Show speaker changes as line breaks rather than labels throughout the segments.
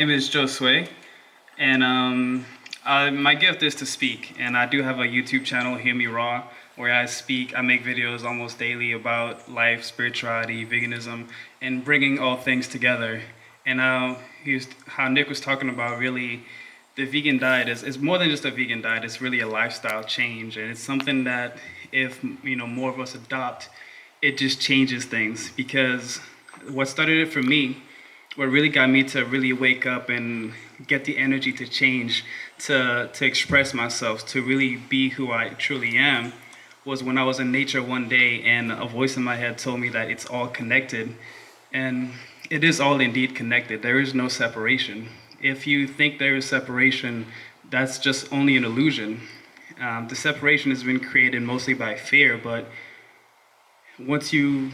Name is Josue, and my gift is to speak. And I do have a YouTube channel, HearMeRAW, where I speak. I make videos almost daily about life, spirituality, veganism, and bringing all things together. And how Nick was talking about really the vegan diet is more than just a vegan diet. It's really a lifestyle change, and it's something that if more of us adopt, it just changes things. Because what started it for me, what really got me to really wake up and get the energy to change, to express myself, to really be who I truly am, was when I was in nature one day and a voice in my head told me that it's all connected. And it is all indeed connected. There is no separation. If you think there is separation, that's just only an illusion. The separation has been created mostly by fear, but once you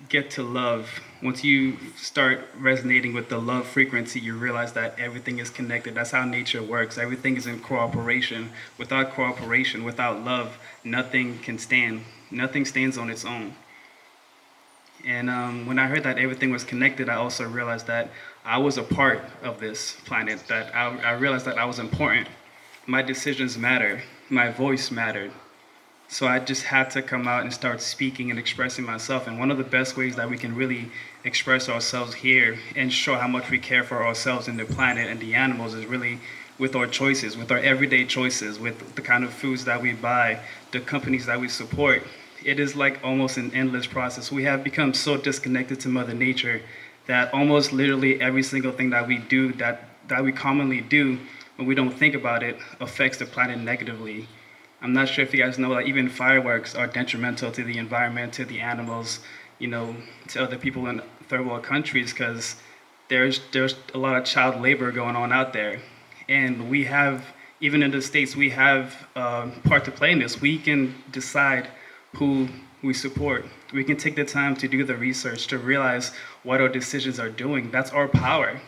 get to love, once you start resonating with the love frequency, you realize that everything is connected. That's how nature works. Everything is in cooperation. Without cooperation, without love, nothing can stand. Nothing stands on its own. And when I heard that everything was connected, I also realized that I was a part of this planet, that I realized that I was important. My decisions matter. My voice mattered. So I just had to come out and start speaking and expressing myself. And one of the best ways that we can really express ourselves here and show how much we care for ourselves and the planet and the animals is really with our choices, with our everyday choices, with the kind of foods that we buy, the companies that we support. It is like almost an endless process. We have become so disconnected to Mother Nature that almost literally every single thing that we do, that we commonly do when we don't think about it, affects the planet negatively. I'm not sure if you guys know that even fireworks are detrimental to the environment, to the animals, to other people in third world countries, because there's a lot of child labor going on out there. And we have, even in the States, we have part to play in this. We can decide who we support. We can take the time to do the research, to realize what our decisions are doing. That's our power.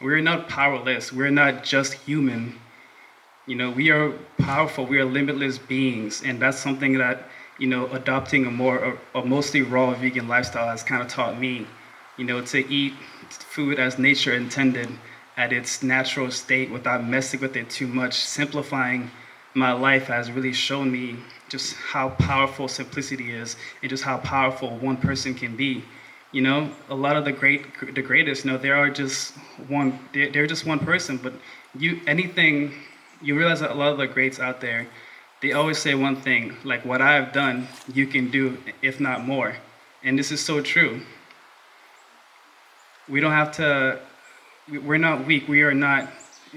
We're not powerless. We're not just human. We are powerful. We are limitless beings, and that's something that adopting a mostly raw vegan lifestyle has kind of taught me. To eat food as nature intended, at its natural state, without messing with it too much. Simplifying my life has really shown me just how powerful simplicity is, and just how powerful one person can be. A lot of the greatest, they are just one. They're just one person, but you realize that a lot of the greats out there, they always say one thing, like, what I have done, you can do, if not more. And this is so true. We don't have to, we're not weak, we are not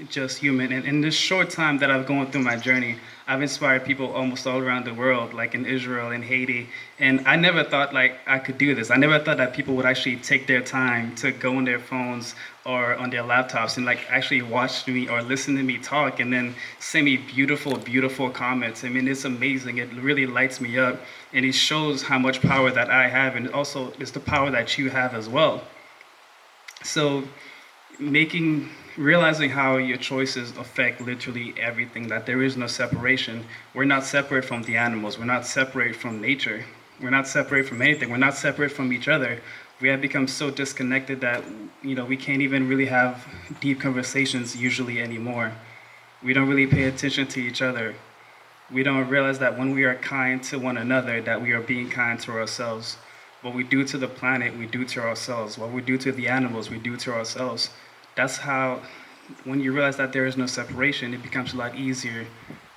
just human. And in this short time that I've gone through my journey, I've inspired people almost all around the world, like in Israel and Haiti. And I never thought like I could do this. I never thought that people would actually take their time to go on their phones or on their laptops and like actually watch me or listen to me talk and then send me beautiful, beautiful comments. I mean, it's amazing. It really lights me up, and it shows how much power that I have, and also it's the power that you have as well. So realizing how your choices affect literally everything, that there is no separation. We're not separate from the animals. We're not separate from nature. We're not separate from anything. We're not separate from each other. We have become so disconnected that we can't even really have deep conversations usually anymore. We don't really pay attention to each other. We don't realize that when we are kind to one another, that we are being kind to ourselves. What we do to the planet, we do to ourselves. What we do to the animals, we do to ourselves. That's how, when you realize that there is no separation, it becomes a lot easier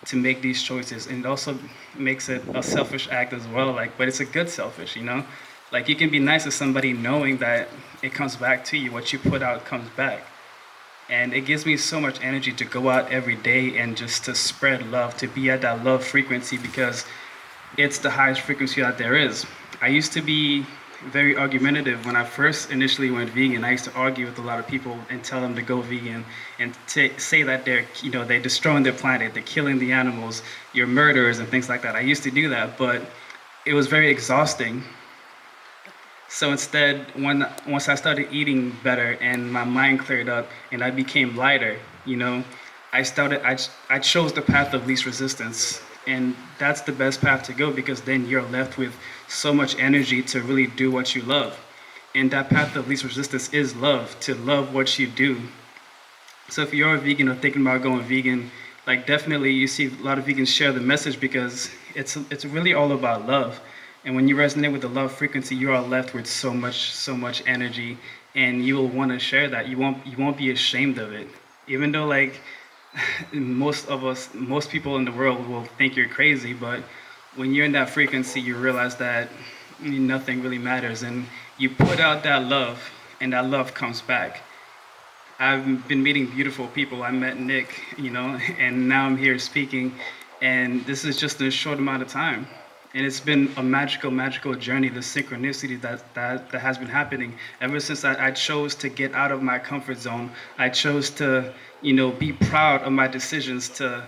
to make these choices. And it also makes it a selfish act as well, but it's a good selfish. Like, you can be nice to somebody knowing that it comes back to you. What you put out comes back. And it gives me so much energy to go out every day and just to spread love, to be at that love frequency, because it's the highest frequency that there is. I used to be very argumentative when I first initially went vegan. I used to argue with a lot of people and tell them to go vegan and say that they're destroying their planet, they're killing the animals, you're murderers and things like that. I used to do that, but it was very exhausting. So instead, once I started eating better and my mind cleared up and I became lighter, I chose the path of least resistance. And that's the best path to go, because then you're left with so much energy to really do what you love. And that path of least resistance is love, to love what you do. So if you're a vegan or thinking about going vegan, like definitely you see a lot of vegans share the message because it's really all about love. And when you resonate with the love frequency, you are left with so much energy, and you will want to share that. You won't be ashamed of it, even though like most people in the world will think you're crazy, but when you're in that frequency, you realize that nothing really matters, and you put out that love, and that love comes back. I've been meeting beautiful people. I met Nick, and now I'm here speaking, and this is just a short amount of time. And it's been a magical, magical journey, the synchronicity that has been happening ever since I chose to get out of my comfort zone. I chose to, be proud of my decisions to,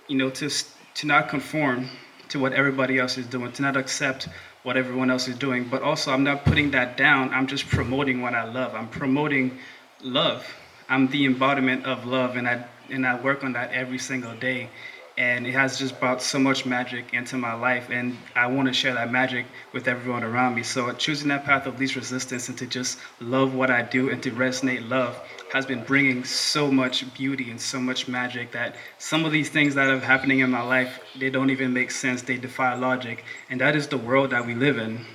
to not conform to what everybody else is doing, to not accept what everyone else is doing. But also, I'm not putting that down. I'm just promoting what I love. I'm promoting love. I'm the embodiment of love, and I work on that every single day. And it has just brought so much magic into my life, and I want to share that magic with everyone around me. So choosing that path of least resistance and to just love what I do and to resonate love has been bringing so much beauty and so much magic that some of these things that are happening in my life, they don't even make sense. They defy logic, and that is the world that we live in.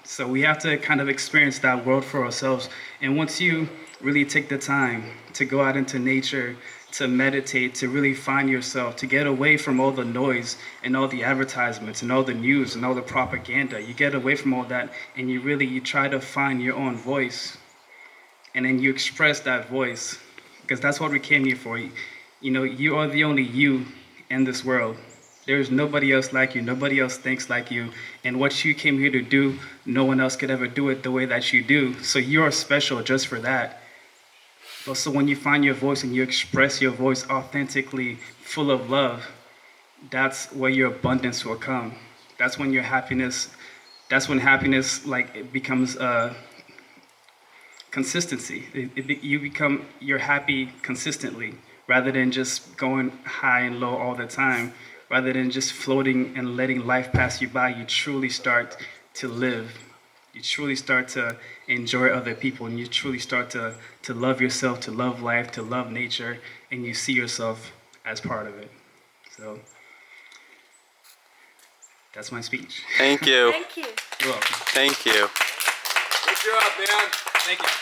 So we have to kind of experience that world for ourselves. And once you really take the time to go out into nature, to meditate, to really find yourself, to get away from all the noise and all the advertisements and all the news and all the propaganda, you get away from all that, and you try to find your own voice, and then you express that voice, because that's what we came here for. You are the only you in this world. There's nobody else like you. Nobody else thinks like you. And what you came here to do, no one else could ever do it the way that you do. So you're special just for that. But so when you find your voice and you express your voice authentically, full of love, that's where your abundance will come. That's when your happiness, that's when happiness like it becomes consistency. You're happy consistently, rather than just going high and low all the time. Rather than just floating and letting life pass you by, you truly start to live. You truly start to enjoy other people, and you truly start to love yourself, to love life, to love nature, and you see yourself as part of it. So that's my speech.
Thank you.
Thank you.
You're welcome.
Thank you.
Good job, man.
Thank you.